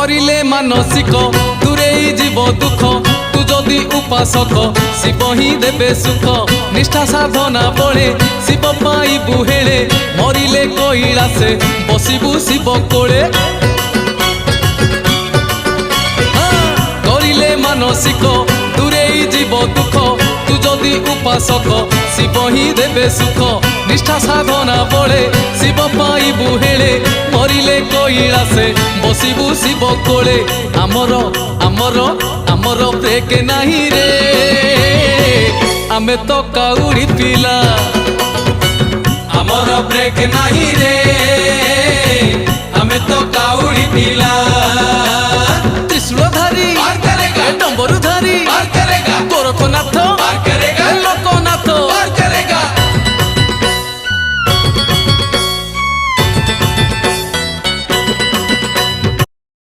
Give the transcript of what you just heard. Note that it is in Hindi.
करिले मानसिक दूरेई जीव दुख तू जदि उपासक शिव ही देबे सुख निष्ठा साधना बळे शिव पाइबु हेळे मरिले कैलासे बसिबु शिव कोळे करिले मानसिक दूरेई जीव दुख तू जदि उपासक शिव ही देबे सुख निष्ठा साधना बळे शिव पाइबु हेळे मरिले कैलासे बसिबु शिव कोळे आमर आमर आमर ब्रेक नाही रे आमे तो काउड़ी पिला आमर ब्रेक नाही रे आमे तो काउड़ी पिला